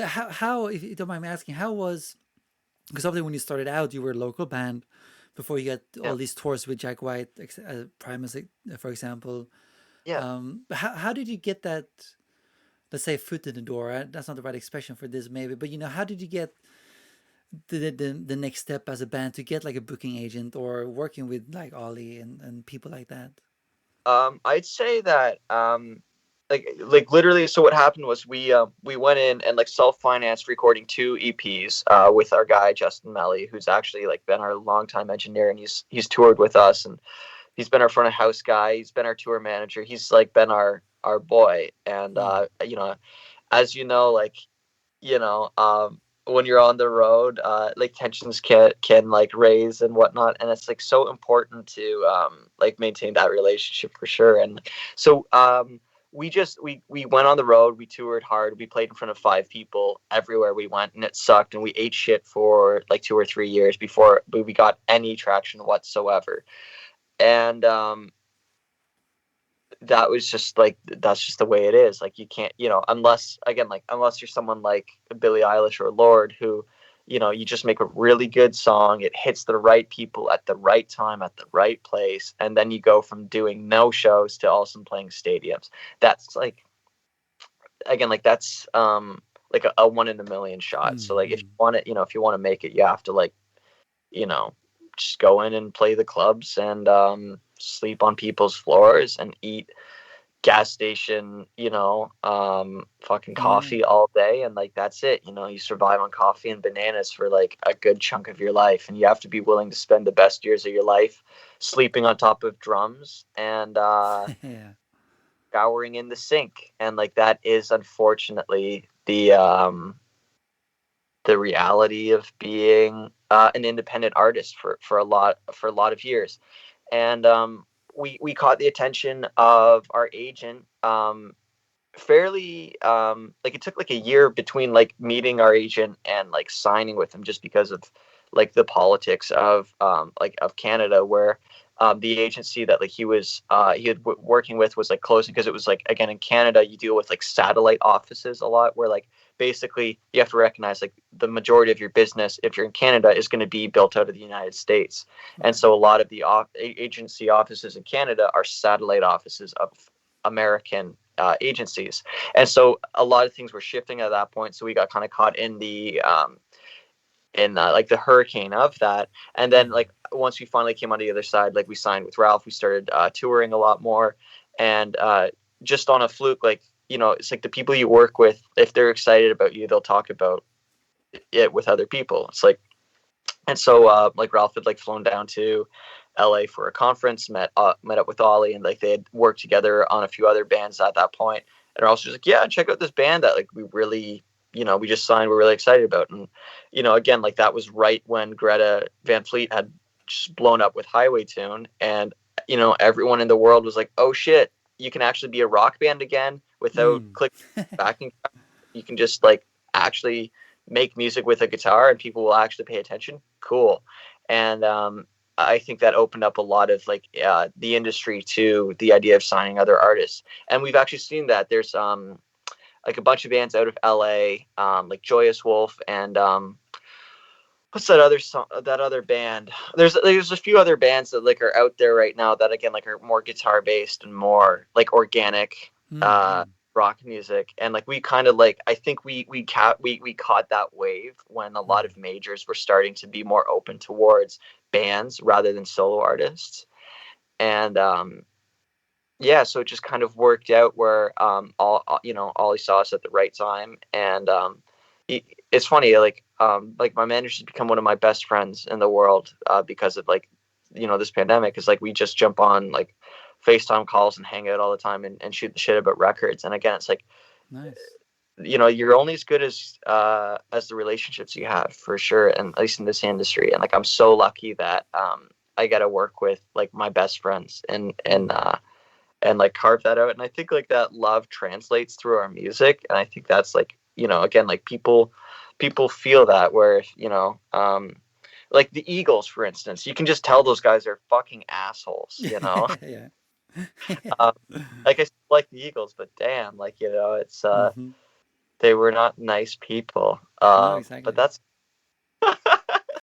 How, if you don't mind me asking, how was, because obviously when you started out, you were a local band before you got Yeah, all these tours with Jack White, Primus, for example. yeah. How did you get that, let's say, foot in the door? That's not the right expression for this, maybe, but how did you get the next step as a band to get like a booking agent or working with like Ollie and people like that? I'd say that like literally. So what happened was we went in and like self financed recording two EPs with our guy Justin Melly, who's actually like been our longtime engineer, and he's toured with us, and he's been our front of house guy. He's been our tour manager. He's like been our boy, and Mm. as you know, like you know, when you're on the road, like tensions can like raise and whatnot, and it's like so important to like maintain that relationship for sure. And so we went on the road, we toured hard, we played in front of five people everywhere we went, and it sucked, and we ate shit for like 2 or 3 years before we got any traction whatsoever. And that was just like that's just the way it is. Like you can't, unless again, like unless you're someone like Billie Eilish or Lord, who, you just make a really good song, it hits the right people at the right time at the right place, and then you go from doing no shows to also playing stadiums. That's like again, like that's like a one in a million shot. So like if you Mm. want it, if you want to make it, you have to like you know, just go in and play the clubs and sleep on people's floors and eat gas station, fucking Yeah. coffee all day, and like that's it. You survive on coffee and bananas for like a good chunk of your life, and you have to be willing to spend the best years of your life sleeping on top of drums and Yeah. showering in the sink, and like that is unfortunately the reality of being an independent artist for a lot of years. And we caught the attention of our agent fairly like it took like a year between like meeting our agent and like signing with him, just because of like the politics of like of Canada, where the agency that like he had working with was like closing, because it was like again in Canada you deal with like satellite offices a lot, where like basically you have to recognize like the majority of your business, if you're in Canada, is going to be built out of the United States. And Right. so a lot of the agency offices in Canada are satellite offices of American agencies. And so a lot of things were shifting at that point. So we got kind of caught in the like the hurricane of that. And then Mm. like once we finally came on the other side, like we signed with Ralph, we started touring a lot more, and just on a fluke, like it's like the people you work with, if they're excited about you, they'll talk about it with other people. It's like, and so like Ralph had like flown down to LA for a conference, met up with Ollie, and like they had worked together on a few other bands at that point. And Ralph's just like, yeah, check out this band that like we really, we just signed, we're really excited about. And again, like that was right when Greta Van Fleet had just blown up with Highway Tune, and everyone in the world was like, oh shit, you can actually be a rock band again without Mm. clicking backing. You can just like actually make music with a guitar and people will actually pay attention. Cool. And I think that opened up a lot of like the industry to the idea of signing other artists. And we've actually seen that there's like a bunch of bands out of LA, like Joyous Wolf and what's that other song, that other band? There's a few other bands that like are out there right now that again like are more guitar based and more like organic Mm. uh Mm. rock music. And like we kind of like I think we caught that wave when a lot Mm. of majors were starting to be more open towards bands rather than solo artists. And yeah, so it just kind of worked out where Ollie saw us at the right time. And it's funny, like my manager's become one of my best friends in the world because of like this pandemic. Because like we just jump on like FaceTime calls and hang out all the time and shoot the shit about records. And again, it's like Nice. you're only as good as the relationships you have, for sure, and at least in this industry. And like I'm so lucky that I got to work with like my best friends Mm. and like carve that out. And I think like that love translates through our music. And I think that's like, again, like people feel that, where, like the Eagles, for instance, you can just tell those guys are fucking assholes, Yeah. um, like I still like the Eagles, but damn, like, it's, Hmm. they were not nice people. No, But exactly. that's